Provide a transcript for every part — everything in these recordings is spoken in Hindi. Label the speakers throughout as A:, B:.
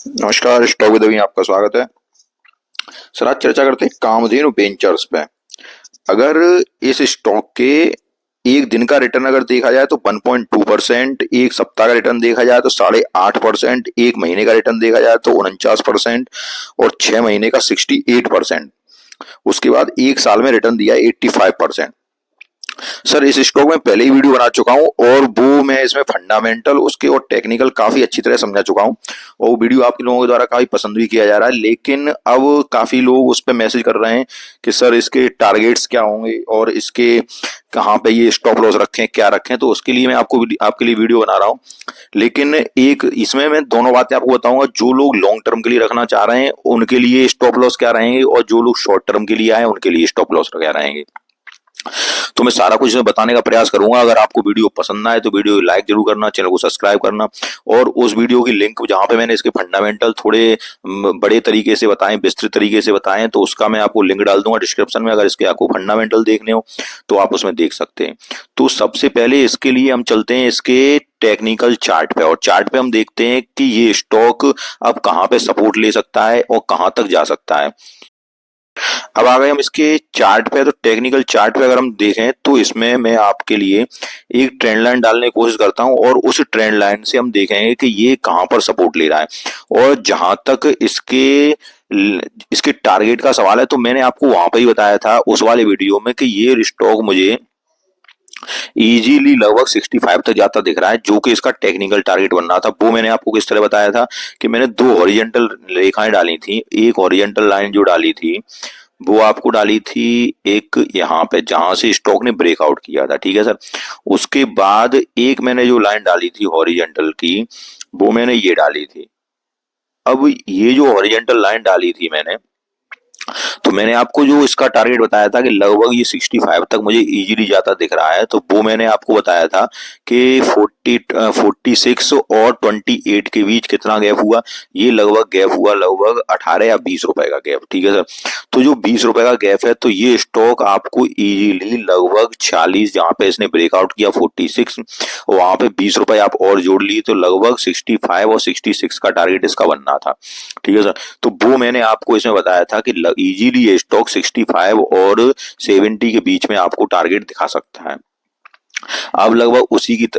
A: नमस्कार, स्टॉक विद में आपका स्वागत है। सर आज चर्चा करते हैं कामधेनु वेंचर्स पे। अगर इस स्टॉक के एक दिन का रिटर्न अगर देखा जाए तो 1.2%, एक सप्ताह का रिटर्न देखा जाए तो 8.5%, एक महीने का रिटर्न देखा जाए तो 49% और 6 महीने का 68%। उसके बाद एक साल में रिटर्न दिया 85%। सर इस स्टॉक में पहले ही वीडियो बना चुका हूँ और वो मैं इसमें फंडामेंटल उसके और टेक्निकल काफी अच्छी तरह समझा चुका हूँ और वो वीडियो आप लोगों के द्वारा काफी पसंद भी किया जा रहा है। लेकिन अब काफी लोग उस पर मैसेज कर रहे हैं कि सर इसके टारगेट्स क्या होंगे और इसके कहाँ पे ये स्टॉप लॉस रखें, क्या रखें। तो उसके लिए मैं आपके लिए वीडियो बना रहा हूँ। लेकिन एक इसमें मैं दोनों बातें आपको बताऊंगा। जो लोग लॉन्ग टर्म के लिए रखना चाह रहे हैं उनके लिए स्टॉप लॉस क्या रहेंगे और जो लोग शॉर्ट टर्म के लिए आए उनके लिए स्टॉप लॉस क्या रहेंगे। तो मैं सारा कुछ इसमें बताने का प्रयास करूंगा। अगर आपको वीडियो पसंद आए तो वीडियो लाइक जरूर करना, चैनल को सब्सक्राइब करना और उस वीडियो की लिंक जहां पे मैंने इसके फंडामेंटल थोड़े बड़े तरीके से बताएं, विस्तृत तरीके से बताएं, तो उसका मैं आपको लिंक डाल दूंगा डिस्क्रिप्शन में। अगर इसके आपको फंडामेंटल देखने हो तो आप उसमें देख सकते हैं। तो सबसे पहले इसके लिए हम चलते हैं इसके टेक्निकल चार्ट पे और चार्ट पे हम देखते हैं कि ये स्टॉक अब कहां पे सपोर्ट ले सकता है और कहां तक जा सकता है। अब आ गए हम इसके चार्ट पे। तो टेक्निकल चार्ट पे अगर हम देखें तो इसमें मैं आपके लिए एक ट्रेंड लाइन डालने की कोशिश करता हूं और उस ट्रेंड लाइन से हम देखेंगे कि ये कहां पर सपोर्ट ले रहा है। और जहां तक इसके टारगेट का सवाल है तो मैंने आपको वहां पर ही बताया था उस वाले वीडियो में कि ये स्टॉक मुझे इजीली लगभग 65 तक जाता दिख रहा है, जो कि इसका टेक्निकल टारगेट बन रहा था। वो मैंने आपको किस तरह बताया था कि मैंने दो हॉरिजॉन्टल रेखाएं डाली थी। एक हॉरिजॉन्टल लाइन जो डाली थी वो आपको डाली थी एक यहाँ पे जहां से स्टॉक ने ब्रेकआउट किया था, ठीक है सर। उसके बाद एक मैंने जो लाइन डाली थी हॉरिजॉन्टल की वो मैंने ये डाली थी। अब ये जो हॉरिजॉन्टल लाइन डाली थी मैंने, तो मैंने आपको जो इसका टारगेट बताया था कि लगभग ये 65 तक मुझे इजीली जाता दिख रहा है, तो वो मैंने आपको बताया था कि 46 और 28 के बीच कितना गैप हुआ। ये लगभग गैप हुआ लगभग 18 या 20 रुपए का गैप, ठीक है सर। तो जो 20 रुपए का गैप है तो ये स्टॉक आपको इजीली लगभग 46 जहां पे इसने ब्रेकआउट किया 46 वहां पे 20 रुपए आप और जोड़ लिए तो लगभग 65 और 66 का टारगेट इसका बनना था, ठीक है सर। तो वो मैंने आपको इसमें बताया था कि इजीली ये स्टॉक 65 और 70 के बीच में आपको टारगेट दिखा सकता है। अब लगभग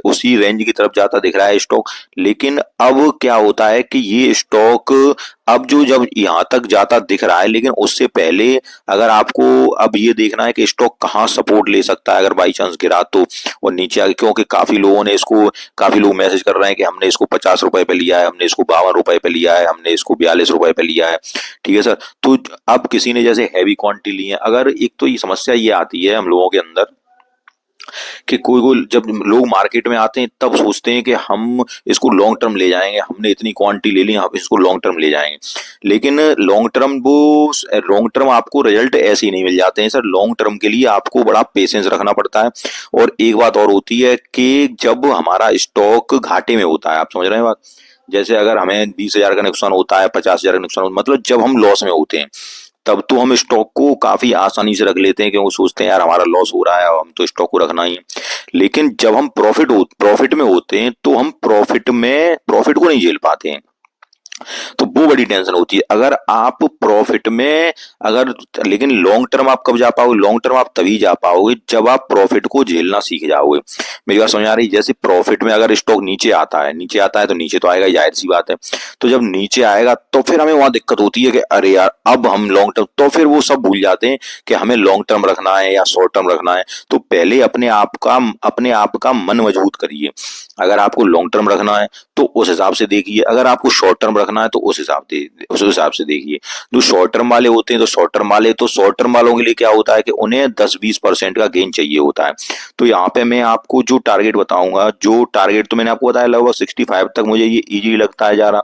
A: उसी रेंज की तरफ जाता दिख रहा है स्टॉक। लेकिन अब क्या होता है कि ये स्टॉक अब जो जब यहां तक जाता दिख रहा है, लेकिन उससे पहले अगर आपको अब ये देखना है कि स्टॉक कहाँ सपोर्ट ले सकता है अगर बाई चांस गिरा तो और नीचे आगे। क्योंकि काफी लोग मैसेज कर रहे हैं कि हमने इसको 50 रुपए पे लिया है, हमने इसको 52 रुपए पे लिया है, हमने इसको 42 रुपए पे लिया है, ठीक है सर। तो अब किसी ने जैसे हैवी क्वांटिटी ली है, अगर एक तो ये समस्या ये आती है हम लोगों के अंदर कि कोई कोई जब लोग मार्केट में आते हैं तब सोचते हैं कि हम इसको लॉन्ग टर्म ले जाएंगे, हमने इतनी क्वांटिटी ले ली हम इसको लॉन्ग टर्म ले जाएंगे। लेकिन लॉन्ग टर्म आपको रिजल्ट ऐसे ही नहीं मिल जाते हैं सर। लॉन्ग टर्म के लिए आपको बड़ा पेशेंस रखना पड़ता है। और एक बात और होती है कि जब हमारा स्टॉक घाटे में होता है, आप समझ रहे हैं बात, जैसे अगर हमें 20,000 का नुकसान होता है, 50,000 का नुकसान होता है, मतलब जब हम लॉस में होते हैं तब तो हम स्टॉक को काफी आसानी से रख लेते हैं क्योंकि सोचते हैं यार हमारा लॉस हो रहा है और हम तो स्टॉक को रखना ही है। लेकिन जब हम प्रॉफिट में होते हैं तो हम प्रॉफिट को नहीं झेल पाते हैं। तो वो बड़ी टेंशन होती है अगर आप प्रॉफिट में अगर। लेकिन लॉन्ग टर्म आप कब जा पाओगे? लॉन्ग टर्म आप तभी जा पाओगे जब आप प्रॉफिट को झेलना सीख जाओगे। मेरी बात समझ आ रही है? जैसे प्रॉफिट में अगर स्टॉक नीचे आता है तो नीचे तो आएगा, जाहिर सी बात है। तो जब नीचे आएगा तो फिर हमें वहां दिक्कत होती है कि अरे यार अब हम लॉन्ग टर्म, तो फिर वो सब भूल जाते हैं कि हमें लॉन्ग टर्म रखना है या शॉर्ट टर्म रखना है। तो पहले अपने आप का मन मजबूत करिए। अगर आपको लॉन्ग टर्म रखना है तो उस हिसाब से देखिए, अगर आपको शॉर्ट टर्म रखना है तो उस हिसाब से देखिए। जो शॉर्ट टर्म वाले होते हैं तो शॉर्ट टर्म वालों के लिए क्या होता है कि उन्हें 10-20% का गेन चाहिए होता है। तो यहाँ पे मैं आपको जो टारगेट बताऊंगा, जो टारगेट तो मैंने आपको बताया लगभग 65 तक मुझे ये इजी लगता है जा रहा।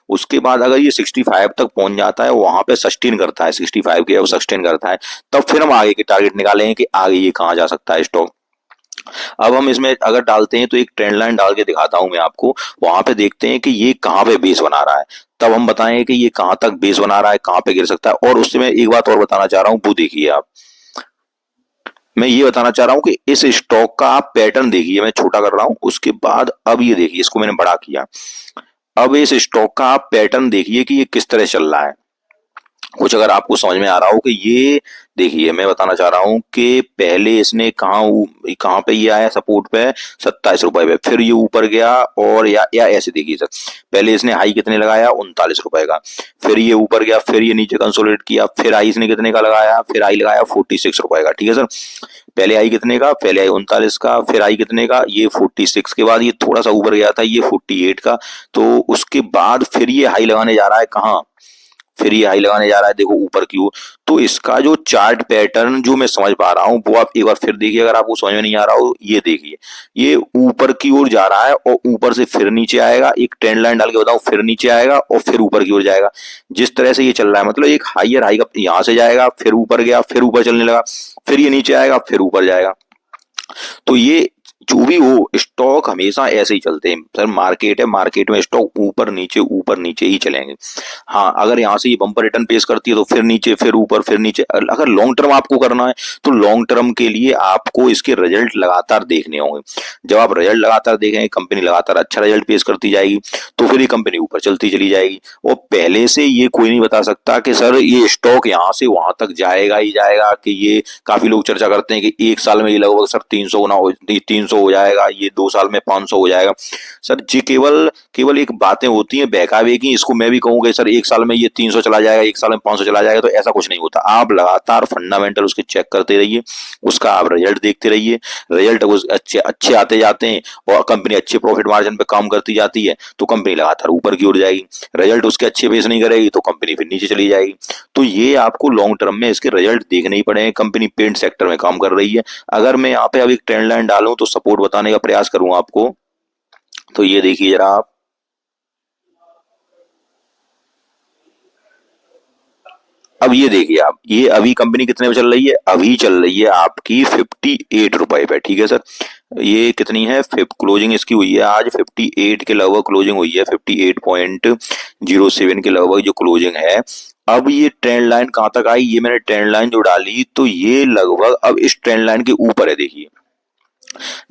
A: उसके बाद अगर ये 65 तक पहुंच जाता है, वहां पे सस्टेन करता है, 65 के सस्टेन करता है, तब फिर हम आगे के टारगेट निकालेंगे कि आगे ये कहाँ जा सकता है स्टॉक। अब हम इसमें अगर डालते हैं तो एक ट्रेंड लाइन डाल के दिखाता हूं मैं आपको। वहां पे देखते हैं कि ये कहां पे बेस बना रहा है, तब हम बताएंगे कि ये कहां तक बेस बना रहा है, कहां पे गिर सकता है। और उससे मैं एक बात और बताना चाह रहा हूं, वो देखिए आप। मैं ये बताना चाह रहा हूं कि इस स्टॉक का आप पैटर्न देखिए। मैं छोटा कर रहा हूं, उसके बाद अब ये देखिए, इसको मैंने बड़ा किया। अब इस स्टॉक का आप पैटर्न देखिए कि ये किस तरह चल रहा है। कुछ अगर आपको समझ में आ रहा हो कि ये देखिए, मैं बताना चाह रहा हूँ कि पहले इसने कहाँ पे ये आया सपोर्ट पे, 27 रुपए पे, फिर ये ऊपर गया और या ऐसे देखिए सर, पहले इसने हाई कितने लगाया, 39 रुपए का, फिर ये ऊपर गया, फिर ये नीचे कंसोलिडेट किया, फिर आई इसने कितने का लगाया, फिर आई लगाया 46 रुपए का, ठीक है सर। पहले आई कितने का, पहले आई 39 का, फिर आई कितने का, ये 46 के बाद ये थोड़ा सा ऊपर गया था, ये 48 का, तो उसके बाद फिर ये हाई लगाने जा रहा है कहाँ, फिर ये हाई लगाने जा रहा है देखो ऊपर की ओर। तो इसका जो चार्ट पैटर्न जो मैं समझ पा रहा हूँ वो आप एक बार फिर देखिए, अगर आपको समझ में नहीं आ रहा हो, ये देखिए, ये ऊपर की ओर जा रहा है और ऊपर से फिर नीचे आएगा, एक ट्रेंड लाइन डाल के बताऊं, फिर नीचे आएगा और फिर ऊपर की ओर जाएगा। जिस तरह से ये चल रहा है, मतलब एक हाइयर हाई का यहाँ से जाएगा, फिर ऊपर गया, फिर ऊपर चलने लगा, फिर ये नीचे आएगा, फिर ऊपर जाएगा। तो ये जो भी हो, स्टॉक हमेशा ऐसे ही चलते हैं सर। मार्केट है, मार्केट में स्टॉक ऊपर नीचे ही चलेंगे। हाँ, अगर यहाँ से ये बम्पर रिटर्न पेश करती है तो फिर नीचे, फिर ऊपर, फिर नीचे। अगर लॉन्ग टर्म आपको करना है तो लॉन्ग टर्म के लिए आपको इसके रिजल्ट लगातार देखने होंगे। जब आप रिजल्ट लगातार देखेंगे, कंपनी लगातार अच्छा रिजल्ट पेश करती जाएगी, तो फिर ये कंपनी ऊपर चलती चली जाएगी। और पहले से ये कोई नहीं बता सकता कि सर ये स्टॉक यहाँ से वहां तक जाएगा ही जाएगा, कि ये काफी लोग चर्चा करते हैं कि एक साल में ये लगभग सर 300 गुना हो, 300 हो जाएगा, ये 2 साल में 500 हो जाएगा। सर जी, केवल केवल एक बातें होती हैं बहकावे की। इसको मैं भी कहूंगा सर एक साल में ये 300 चला जाएगा, एक साल में 500 चला जाएगा, तो ऐसा कुछ नहीं होता। आप लगातार फंडामेंटल उसके चेक करते रहिए, उसका आप रिजल्ट देखते रहिए। रिजल्ट अच्छे अच्छे आते जाते हैं और कंपनी अच्छे प्रॉफिट मार्जिन पे काम करती जाती है, तो कंपनी लगातार ऊपर की ओर जाएगी। रिजल्ट उसके अच्छे बेस नहीं करेगी तो कंपनी फिर नीचे चली जाएगी। तो ये आपको लॉन्ग टर्म में इसके रिजल्ट देखने ही पड़ेंगे। कंपनी पेंट सेक्टर में काम कर रही है। अगर मैं यहाँ पे अभी ट्रेंड लाइन डालूं तो सपोर्ट बताने का प्रयास करूं आपको, तो ये देखिए जरा आप, अब ये देखिए आप, ये अभी कंपनी कितने पे चल रही है, अभी चल रही है आपकी 58 रुपए पे, ठीक है सर। ये कितनी है, क्लोजिंग इसकी हुई है आज 58 के लगभग क्लोजिंग हुई है, 58.07 के लगभग जो क्लोजिंग है। अब ये ट्रेंड लाइन कहां तक आई, ये मैंने ट्रेंड लाइन जो डाली तो ये लगभग अब इस ट्रेंड लाइन के ऊपर है। देखिए,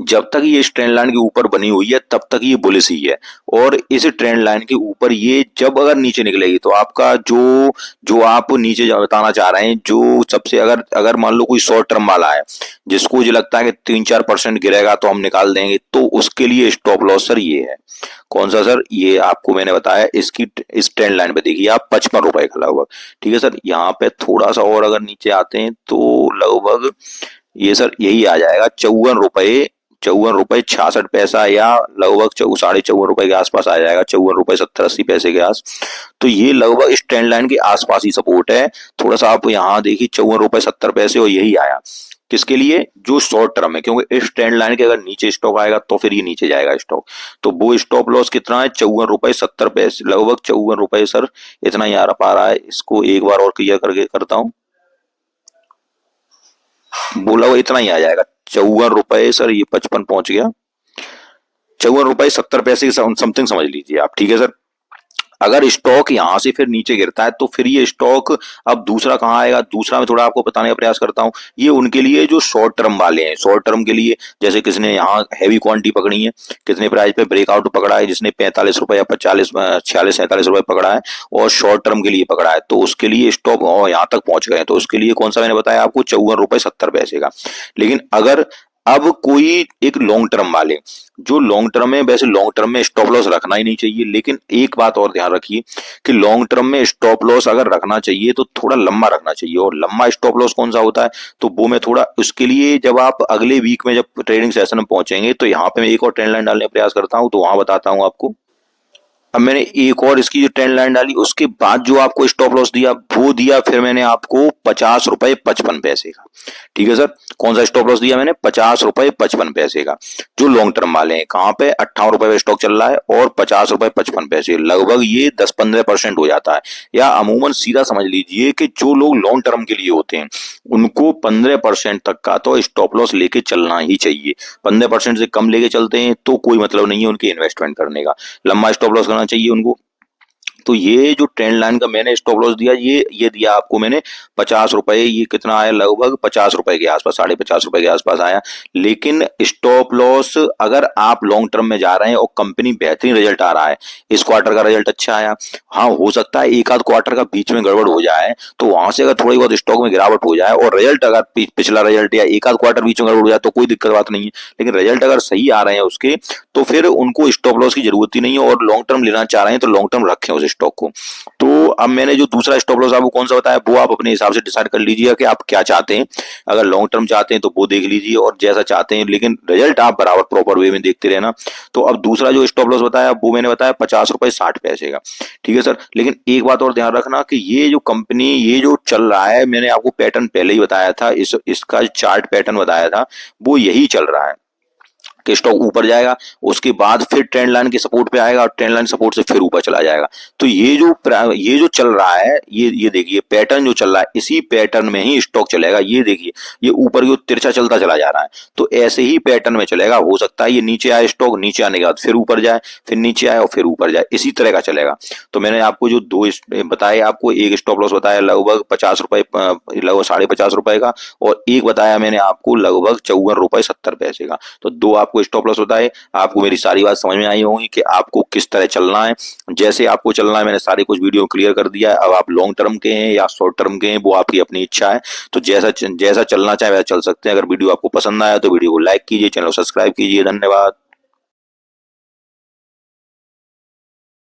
A: जब तक ये इस ट्रेंड लाइन के ऊपर बनी हुई है तब तक ये बुलिश ही है, और इस ट्रेंड लाइन के ऊपर ये जब अगर नीचे निकलेगी तो आपका जो जो आप नीचे बताना चाह रहे हैं, जो सबसे अगर अगर मान लो कोई शॉर्ट टर्म वाला है जिसको मुझे लगता है कि 3-4% गिरेगा तो हम निकाल देंगे, तो उसके लिए स्टॉप लॉस सर ये है। कौन सा सर, ये आपको मैंने बताया, इसकी इस ट्रेंड लाइन पे देखिए आप, 55 रुपए का लगभग, ठीक है सर। यहाँ पे थोड़ा सा और अगर नीचे आते हैं तो लगभग ये सर यही आ जाएगा 54 रुपए, 54 रुपए 66 पैसा, या लगभग 54.5 रुपए के आसपास आ जाएगा, 54 रुपए 70-80 पैसे के आस। तो ये लगभग इस ट्रेंड लाइन के आसपास ही सपोर्ट है। थोड़ा सा आप यहाँ देखिए 54 रुपए 70 पैसे, और यही आया किसके लिए, जो शॉर्ट टर्म है, क्योंकि इस ट्रेंड लाइन के अगर नीचे स्टॉक आएगा तो फिर ये नीचे जाएगा स्टॉक। तो वो स्टॉप लॉस कितना है, 54 रुपए 70 पैसे, लगभग 54 रुपए सर, इतना ही आ पा रहा है। इसको एक बार और क्लियर करके करता हूँ, बोला वो इतना ही आ जाएगा 54 रुपए सर, ये 55 पहुंच गया, 54 रुपए 70 पैसे समथिंग समझ लीजिए आप, ठीक है सर। अगर स्टॉक यहां से फिर नीचे गिरता है तो फिर ये स्टॉक, अब दूसरा कहाँ आएगा, दूसरा मैं थोड़ा आपको बताने का प्रयास करता हूँ। ये उनके लिए जो शॉर्ट टर्म वाले हैं, शॉर्ट टर्म के लिए, जैसे किसने यहाँ हैवी क्वांटिटी पकड़ी है, कितने प्राइस पे ब्रेकआउट पकड़ा है, जिसने 45 रुपए या 46 46 47 रुपए पकड़ा है और शॉर्ट टर्म के लिए पकड़ा है, तो उसके लिए स्टॉक यहाँ तक पहुंच गए, तो उसके लिए कौन सा मैंने बताया आपको, 54 रुपए 70 पैसे का। लेकिन अगर अब कोई एक लॉन्ग टर्म वाले, जो लॉन्ग टर्म में, वैसे लॉन्ग टर्म में स्टॉप लॉस रखना ही नहीं चाहिए, लेकिन एक बात और ध्यान रखिए कि लॉन्ग टर्म में स्टॉप लॉस अगर रखना चाहिए तो थोड़ा लंबा रखना चाहिए। और लंबा स्टॉप लॉस कौन सा होता है, तो वो मैं थोड़ा उसके लिए, जब आप अगले वीक में जब ट्रेडिंग सेशन में पहुंचेंगे तो यहाँ पे मैं एक और ट्रेंड लाइन डालने का प्रयास करता हूँ, तो वहां बताता हूँ आपको। अब मैंने एक और इसकी जो ट्रेंड लाइन डाली, उसके बाद जो आपको स्टॉप लॉस दिया वो दिया फिर मैंने आपको 50 रुपए 55 पैसे का, ठीक है सर। कौन सा स्टॉप लॉस दिया मैंने, 50 रुपए 55 पैसे का, जो लॉन्ग टर्म वाले हैं। कहाँ पे, 58 रुपए पे स्टॉक चल रहा है और 50 रुपए 55 पैसे, लगभग ये 10-15% हो जाता है। या अमूमन सीधा समझ लीजिए कि जो लोग लॉन्ग टर्म के लिए होते हैं उनको 15% तक का तो स्टॉप लॉस लेके चलना ही चाहिए। 15% से कम लेके चलते हैं तो कोई मतलब नहीं है उनके इन्वेस्टमेंट करने का, लंबा स्टॉप लॉस करना चाहिए उनको। तो ये जो ट्रेंड लाइन का मैंने स्टॉप लॉस दिया, ये दिया आपको मैंने 50 रुपए। ये कितना आया, लगभग 50 रुपए के आसपास, 50.5 रुपए के आसपास आया। लेकिन स्टॉप लॉस अगर आप लॉन्ग टर्म में जा रहे हैं और कंपनी बेहतरीन रिजल्ट आ रहा है, इस क्वार्टर का रिजल्ट अच्छा आया, हाँ हो सकता है एक आध क्वार्टर का बीच में गड़बड़ हो जाए, तो वहां से अगर थोड़ी बहुत स्टॉक में गिरावट हो जाए और रिजल्ट अगर पिछला रिजल्ट या एक आध क्वार्टर बीच में गड़बड़ हो जाए तो कोई दिक्कत बात नहीं है। लेकिन रिजल्ट अगर सही आ रहे हैं उसके, तो फिर उनको स्टॉप लॉस की जरूरत ही नहीं है, और लॉन्ग टर्म लेना चाह रहे हैं तो लॉन्ग टर्म रखें उस स्टॉक को। तो अब मैंने जो दूसरा स्टॉप लॉस आपको कौन सा बताया, वो आप अपने हिसाब से डिसाइड कर लीजिए कि आप क्या चाहते हैं। अगर लॉन्ग टर्म चाहते हैं तो वो देख लीजिए और जैसा चाहते हैं, लेकिन रिजल्ट आप बराबर प्रॉपर वे में देखते रहना। तो अब दूसरा जो स्टॉप लॉस बताया वो मैंने बताया 50 रुपए 60 पैसे का। ठीक है सर, लेकिन एक बात और ध्यान रखना कि ये जो कंपनी, ये जो चल रहा है, मैंने आपको पैटर्न पहले ही बताया था, इसका चार्ट पैटर्न बताया था, वो यही चल रहा है कि स्टॉक ऊपर जाएगा, उसके बाद फिर ट्रेंड लाइन के सपोर्ट पे आएगा और ट्रेंड लाइन सपोर्ट से फिर ऊपर चला जाएगा। तो ये जो चल रहा है, ये देखिए पैटर्न जो चल रहा है, इसी पैटर्न में ही स्टॉक चलेगा। ये देखिए, ये ऊपर की ओर तिरछा चलता चला जा रहा है, तो ऐसे ही पैटर्न में चलेगा। हो सकता है ये नीचे आए स्टॉक, नीचे आने के बाद फिर ऊपर जाए, फिर नीचे आए और फिर ऊपर जाए, इसी तरह का चलेगा। तो मैंने आपको जो दो बताए, आपको एक स्टॉप लॉस बताया लगभग 50 रुपए, लगभग 50.5 रुपए का, और एक बताया मैंने आपको लगभग 54 रुपए 70 पैसे का। तो दो आपको स्टॉप लॉस होता है। आपको मेरी सारी बात समझ में आई होगी कि आपको किस तरह चलना है, जैसे आपको चलना है। मैंने सारे कुछ वीडियो क्लियर कर दिया है। अब आप लॉन्ग टर्म के हैं या शॉर्ट टर्म के हैं, वो आपकी अपनी इच्छा है। तो जैसा जैसा चलना चाहे वैसा चल सकते हैं। अगर वीडियो आपको पसंद आया तो वीडियो को लाइक कीजिए, चैनल को सब्सक्राइब कीजिए। धन्यवाद।